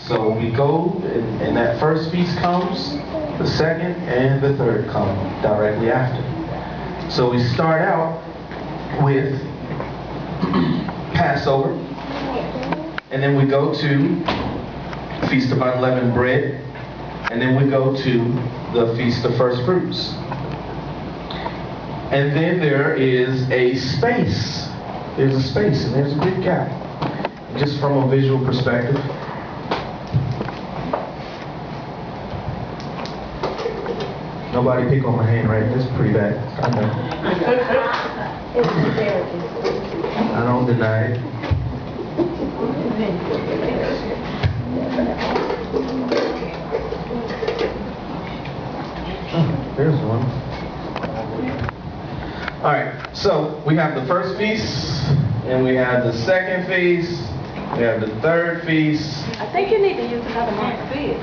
So we go, and that first feast comes, the second and the third come directly after. So we start out with Passover, and then we go to Feast of Unleavened Bread, and then we go to the Feast of First Fruits. And then there is a space. There's a space, and there's a big gap. Just from a visual perspective. Nobody pick on my hand, right? That's pretty bad. I know. I don't deny it. Oh, there's one. All right, so we have the first feast, and we have the second feast, we have the third feast. I think you need to use another mic to see it.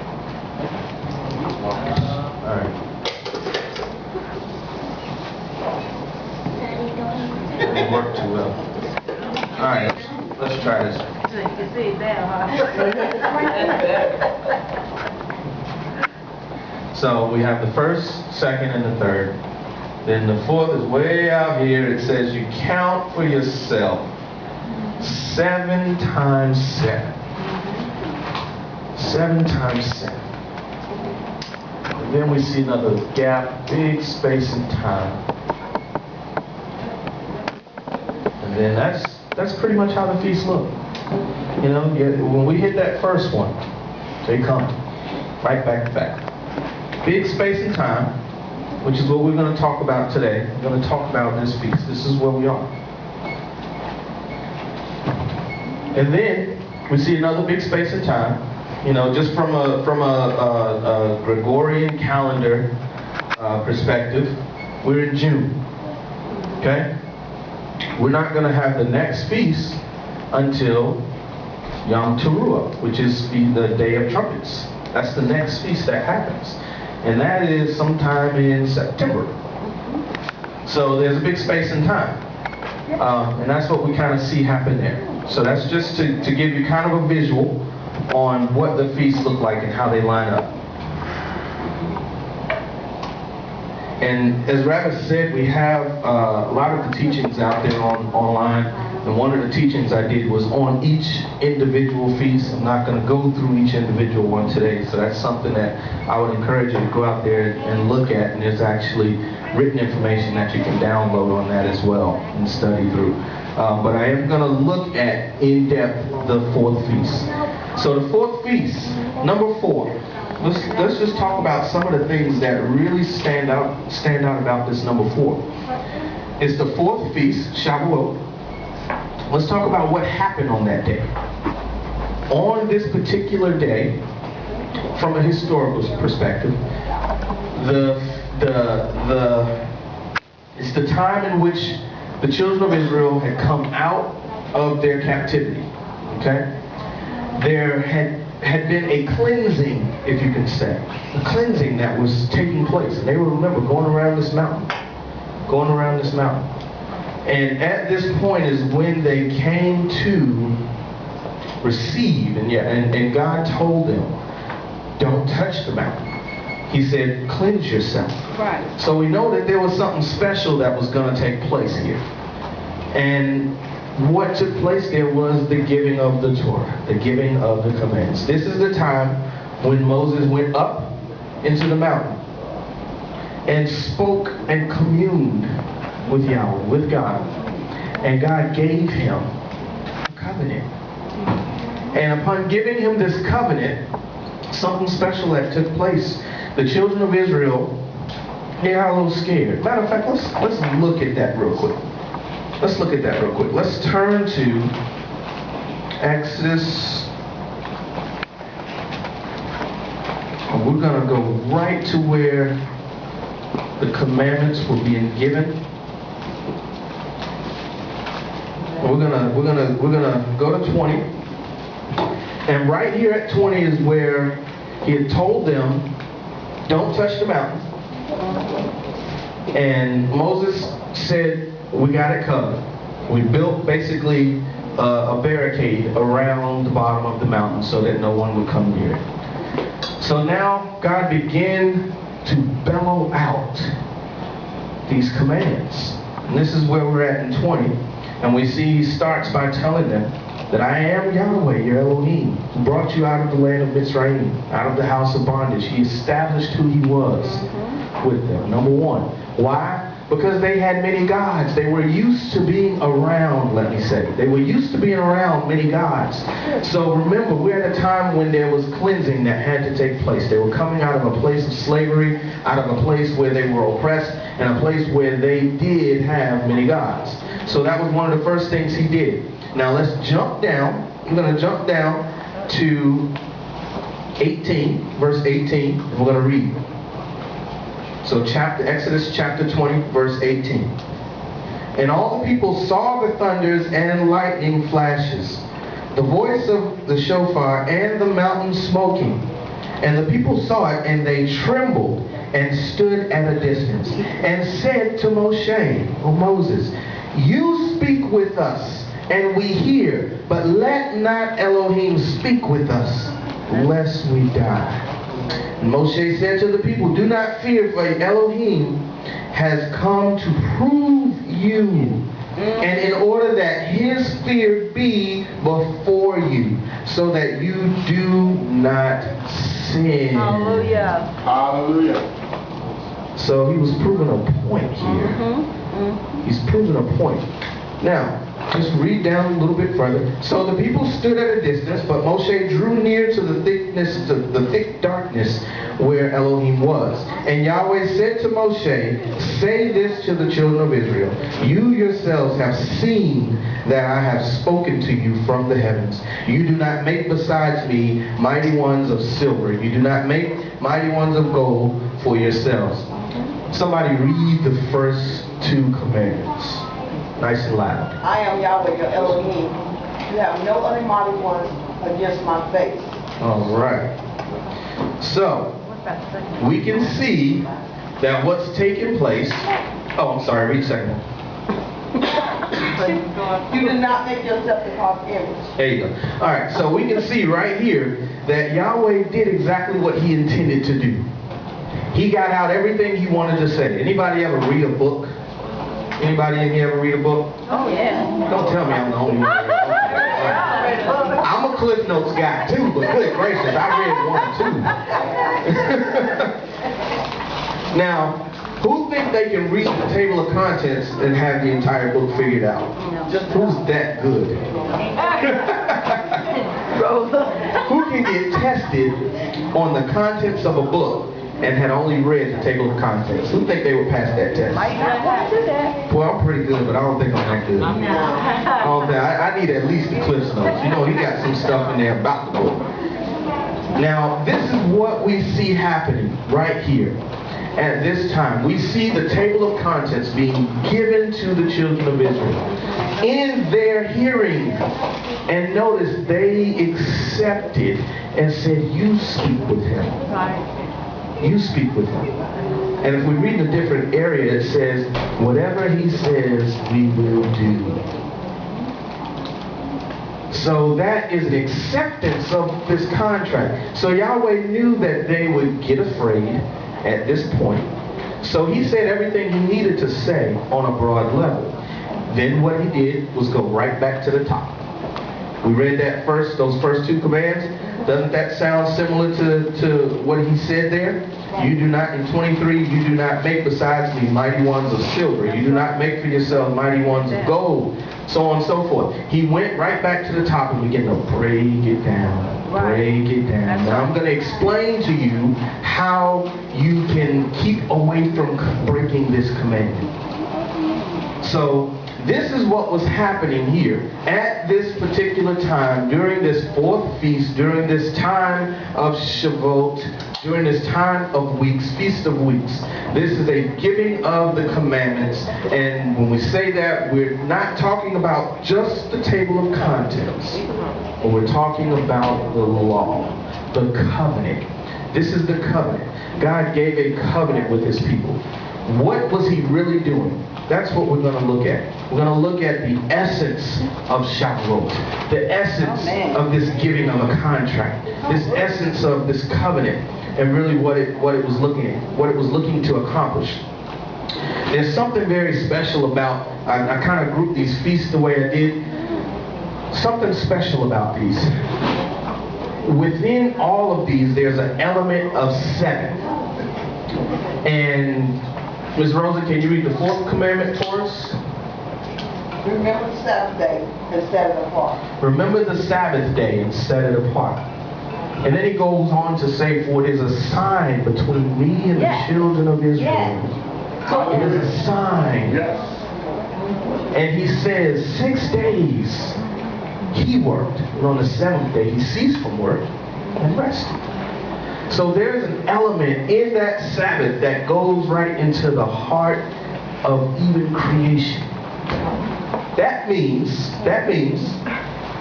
All right. It didn't work too well. All right, let's try this. So you can see it now, huh? So we have the first, second, and the third. Then the fourth is way out here. It says you count for yourself 7 times 7. 7 times 7. And then we see another gap, big space in time. And then that's pretty much how the feast look. You know, when we hit that first one, they come right back to back. Big space in time, which is what we're going to talk about today. We're going to talk about this feast. This is where we are. And then we see another big space in time. You know, just from a Gregorian calendar perspective, we're in June. Okay? We're not going to have the next feast until Yom Teruah, which is the Day of Trumpets. That's the next feast that happens. And that is sometime in September. So there's a big space in time. And that's what we kind of see happen there. So that's just to give you kind of a visual on what the feasts look like and how they line up. And as Rabbi said, we have a lot of the teachings out there online. And one of the teachings I did was on each individual feast. I'm not going to go through each individual one today. So that's something that I would encourage you to go out there and look at. And there's actually written information that you can download on that as well and study through. But I am going to look at in depth the fourth feast. So the fourth feast, number 4. Let's just talk about some of the things that really stand out about this number 4. It's the fourth feast, Shavuot. Let's talk about what happened on that day. On this particular day, from a historical perspective, it's the time in which the children of Israel had come out of their captivity. Okay? There had been a cleansing, if you can say, a cleansing that was taking place. And they will remember going around this mountain. And at this point is when they came to receive, and God told them, don't touch the mountain. He said, cleanse yourself. Right. So we know that there was something special that was going to take place here. And what took place there was the giving of the Torah, the giving of the commands. This is the time when Moses went up into the mountain and spoke and communed with Yahweh, with God. And God gave him a covenant. And upon giving him this covenant, something special that took place. The children of Israel, they got a little scared. Matter of fact, let's look at that real quick. Let's turn to Exodus. And we're going to go right to where the commandments were being given. We're gonna go to 20, and right here at 20 is where he had told them, don't touch the mountain. And Moses said, we got it covered. We built basically a barricade around the bottom of the mountain so that no one would come near it. So now God began to bellow out these commands. And this is where we're at in 20. And we see he starts by telling them that I am Yahweh, your Elohim, who brought you out of the land of Mitzrayim, out of the house of bondage. He established who he was with them. Number one. Why? Because they had many gods. They were used to being around, let me say. They were used to being around many gods. So remember, we're at a time when there was cleansing that had to take place. They were coming out of a place of slavery, out of a place where they were oppressed, and a place where they did have many gods. So that was one of the first things he did. Now let's jump down. I'm going to jump down to 18, verse 18, and we're going to read. So Exodus chapter 20, verse 18. And all the people saw the thunders and lightning flashes, the voice of the shofar and the mountain smoking. And the people saw it, and they trembled and stood at a distance, and said to Moshe, or Moses, you speak with us, and we hear, but let not Elohim speak with us, lest we die. And Moshe said to the people, do not fear, for Elohim has come to prove you, and in order that his fear be before you, so that you do not sin. Hallelujah. Hallelujah. So he was proving a point here. He's proving a point. Now, just read down a little bit further. So the people stood at a distance, but Moshe drew near to the thick darkness where Elohim was. And Yahweh said to Moshe, say this to the children of Israel. You yourselves have seen that I have spoken to you from the heavens. You do not make besides me mighty ones of silver. You do not make mighty ones of gold for yourselves. Somebody read the first two commandments. Nice and loud. I am Yahweh, your Elohim. You have no other mighty ones against my face. All right. So, we can see that what's taking place... Oh, I'm sorry. Read second. You do not make yourself the false image. There you go. All right. So, we can see right here that Yahweh did exactly what he intended to do. He got out everything he wanted to say. Anybody ever read a book? Anybody in here ever read a book? Oh, yeah. Don't tell me I'm the only one. I'm a Cliff Notes guy too, but good gracious, I read 1 or 2. Now, who think they can read the table of contents and have the entire book figured out? Just who's that good? Who can get tested on the contents of a book and had only read the table of contents? Who think they would pass that test? Well, I'm pretty good, but I don't think I'm that good. I need at least the Cliff Notes. You know, he got some stuff in there about the book. Now, this is what we see happening right here. At this time, we see the table of contents being given to the children of Israel in their hearing. And notice they accepted and said, you speak with him. You speak with him. And if we read in a different area, it says, whatever he says, we will do. So that is an acceptance of this contract. So Yahweh knew that they would get afraid at this point. So he said everything he needed to say on a broad level. Then what he did was go right back to the top. We read those first two commands. Doesn't that sound similar to what he said there? You do not, in 23, you do not make besides me mighty ones of silver. You do not make for yourself mighty ones of gold. So on and so forth. He went right back to the top and began to break it down. Break it down. Now I'm going to explain to you how you can keep away from breaking this commandment. So this is what was happening here at this particular time, during this fourth feast, during this time of Shavuot, during this time of weeks, Feast of Weeks. This is a giving of the commandments. And when we say that, we're not talking about just the table of contents, but we're talking about the law, the covenant. This is the covenant. God gave a covenant with his people. What was he really doing? That's what we're going to look at. We're going to look at the essence of Shavuot, the essence of this giving of a contract, this essence of this covenant, and really what it was looking to accomplish. There's something very special about, I kind of grouped these feasts the way I did. Something special about these. Within all of these, there's an element of 7. And Ms. Rosa, can you read the 4th commandment for us? Remember the Sabbath day and set it apart. Remember the Sabbath day and set it apart. And then he goes on to say, for it is a sign between me and the children of Israel. It is a sign. And he says 6 days he worked, and on the 7th day he ceased from work and rested. So there's an element in that Sabbath that goes right into the heart of even creation. That means,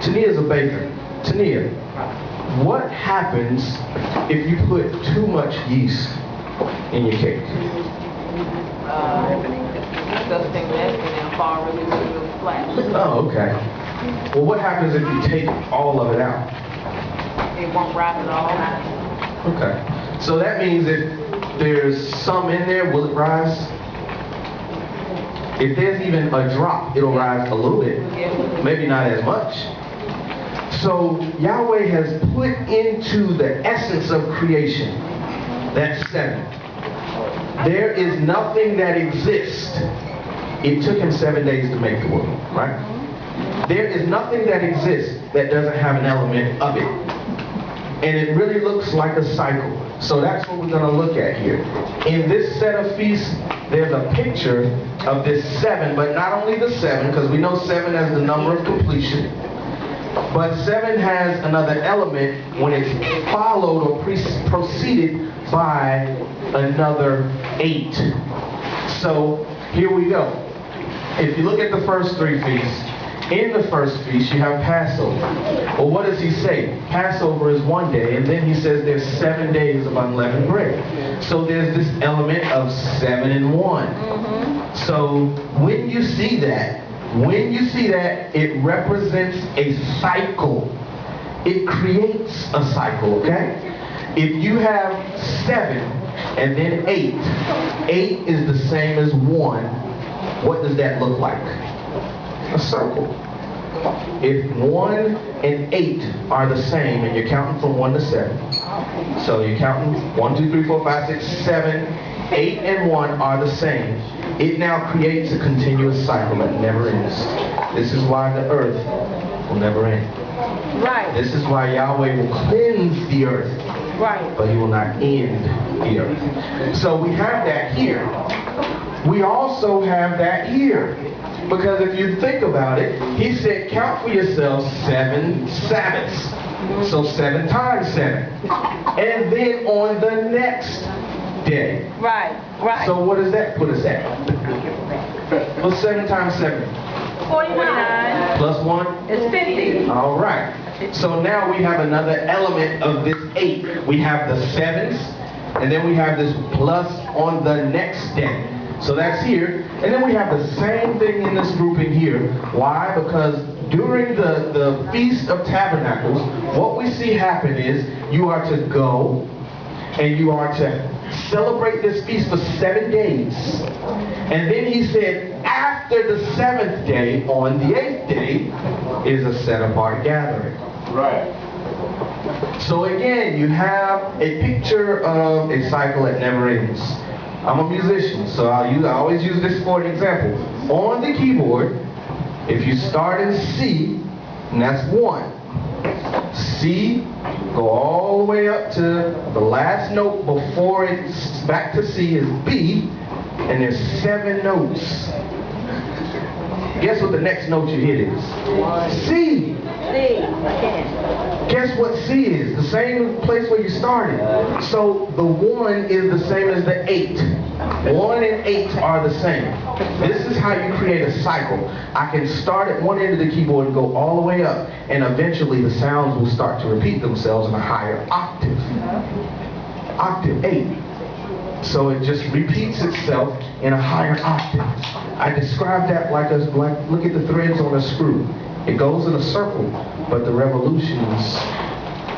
Tania's a baker. Tania, what happens if you put too much yeast in your cake? Disgusting, nasty, and far really flat. Oh, okay. Well, what happens if you take all of it out? It won't rise at all. Okay. So that means if there's some in there, will it rise? If there's even a drop, it'll rise a little bit. Maybe not as much. So Yahweh has put into the essence of creation, that's 7. There is nothing that exists. It took him 7 days to make the world, right? There is nothing that exists that doesn't have an element of it. And it really looks like a cycle. So that's what we're going to look at here. In this set of feasts, there's a picture of this 7, but not only the 7, because we know 7 as the number of completion, but 7 has another element when it's followed or preceded by another 8. So here we go. If you look at the first 3 feasts, in the first feast, you have Passover. Well, what does he say? Passover is 1 day, and then he says there's 7 days of unleavened bread. So there's this element of 7 and 1. So when you see that, it represents a cycle. It creates a cycle, okay? If you have 7 and then 8, 8 is the same as 1. What does that look like? A circle. If 1 and 8 are the same, and you're counting from 1 to 7, so you're counting 1, 2, 3, 4, 5, 6, 7, 8 and 1 are the same, it now creates a continuous cycle that never ends. This is why the earth will never end. Right. This is why Yahweh will cleanse the earth, Right. but he will not end the earth. So we have that here. We also have that here. Because if you think about it, he said, count for yourselves 7 Sabbaths. So 7 times 7. And then on the next day. Right. So what does that put us at? What's 7 times 7? 49. Plus 1? It's 50. All right. So now we have another element of this 8. We have the 7s, and then we have this plus on the next day. So that's here. And then we have the same thing in this grouping here. Why? Because during the Feast of Tabernacles, what we see happen is you are to go and you are to celebrate this feast for 7 days. And then he said, after the 7th day, on the 8th day, is a set-apart gathering. Right. So again, you have a picture of a cycle that never ends. I'm a musician, so I always use this for an example. On the keyboard, if you start in C, and that's 1. C, go all the way up to the last note before it's back to C is B, and there's 7 notes. Guess what the next note you hit is? C. Guess what C is? The same place where you started. So the 1 is the same as the 8. 1 and 8 are the same. This is how you create a cycle. I can start at one end of the keyboard and go all the way up, and eventually the sounds will start to repeat themselves in a higher octave. Octave 8. So it just repeats itself in a higher octave. I describe that like look at the threads on a screw. It goes in a circle, but the revolutions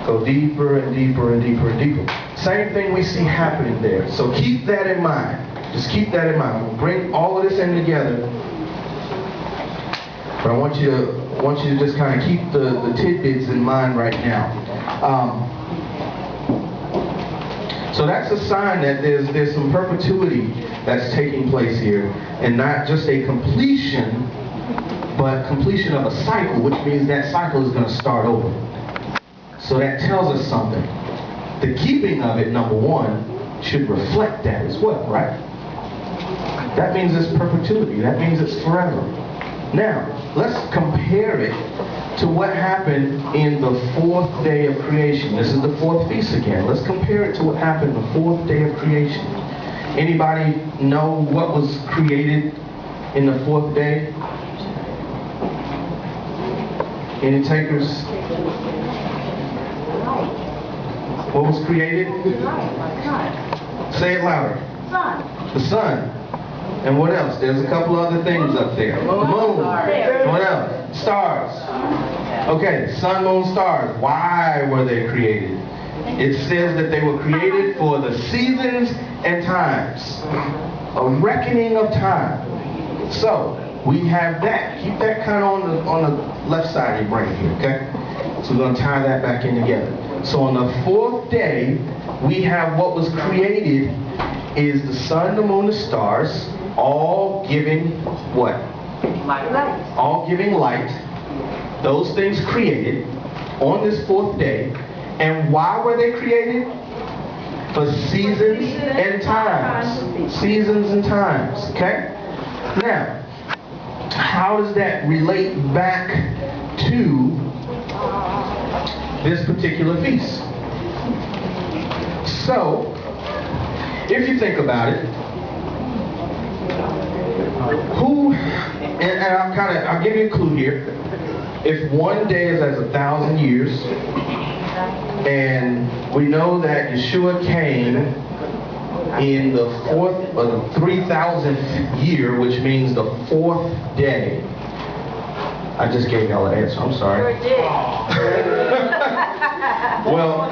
go deeper and deeper and deeper and deeper. Same thing we see happening there. So keep that in mind. Just keep that in mind. We'll bring all of this in together. But I want you to just kind of keep the tidbits in mind right now. So that's a sign that there's some perpetuity that's taking place here, and not just a completion, but completion of a cycle, which means that cycle is going to start over. So that tells us something. The keeping of it, number one, should reflect that as well, right? That means it's perpetuity. That means it's forever. Now, let's compare it to what happened in the fourth day of creation. This is the fourth feast again. Let's compare it to what happened the fourth day of creation. Anybody know what was created in the fourth day? Any takers? What was created? Say it louder. The sun. And what else? There's a couple other things up there. The moon. What else? Stars. Okay, sun, moon, stars. Why were they created? It says that they were created for the seasons and times. A reckoning of time. So, we have that. Keep that kind of on the left side of your brain here, okay? So we're going to tie that back in together. So on the fourth day, we have what was created is the sun, the moon, the stars, all giving what? Light. All giving light. Those things created on this fourth day. And why were they created? For seasons and times. Seasons and times. Okay? Now, how does that relate back to this particular feast? So, if you think about it, I'll give you a clue here. If one day is as 1,000 years, and we know that Yeshua came in the 3,000th year, which means the fourth day. I just gave y'all an answer. I'm sorry. Well,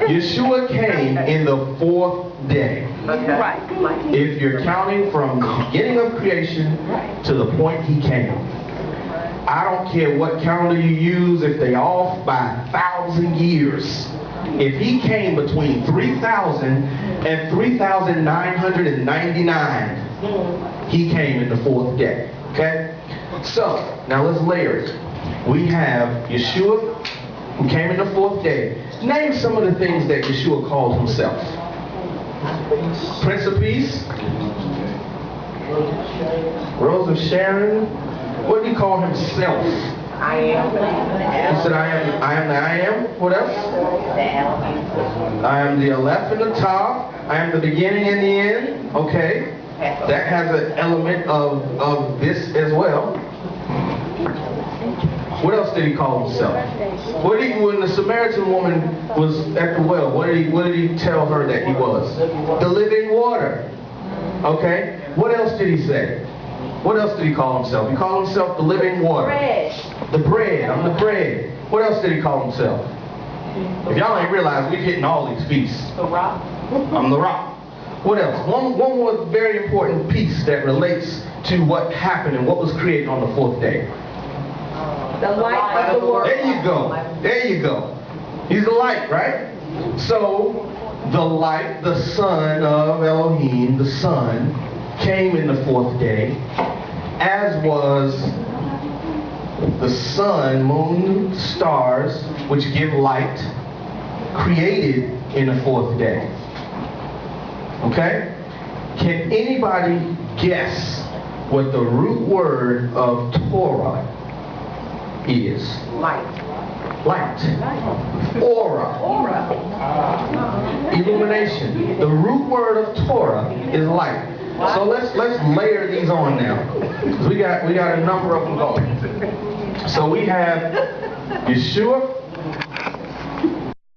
Yeshua came in the fourth day. Right. If you're counting from the beginning of creation to the point he came. I don't care what calendar you use, if they off by 1,000 years. If he came between 3,000 and 3,999, he came in the fourth day. Okay? So, now let's layer it. We have Yeshua, who came in the fourth day. Name some of the things that Yeshua called himself. Prince of Peace, Rose of Sharon. What did he call himself? I am. He said, I am the I am. What else? I am the Aleph and the Tav. I am the beginning and the end. Okay. That has an element of this as well. What else did he call himself? When the Samaritan woman was at the well, what did he tell her that he was? The living water. Okay. What else did he say? What else did he call himself? He called himself the living water. Bread. The bread. I'm the bread. What else did he call himself? If y'all ain't realized, we're hitting all these feasts. The rock. I'm the rock. What else? One more very important piece that relates to what happened and what was created on the fourth day. The light of the world. There you go. There you go. He's the light, right? So, the light, the son of Elohim, the sun, came in the fourth day, as was the sun, moon, stars, which give light, created in the fourth day. Okay? Can anybody guess what the root word of Torah is? Light. Light. Aura. Illumination. The root word of Torah is light. So let's layer these on now. We got a number of them going. So we have Yeshua,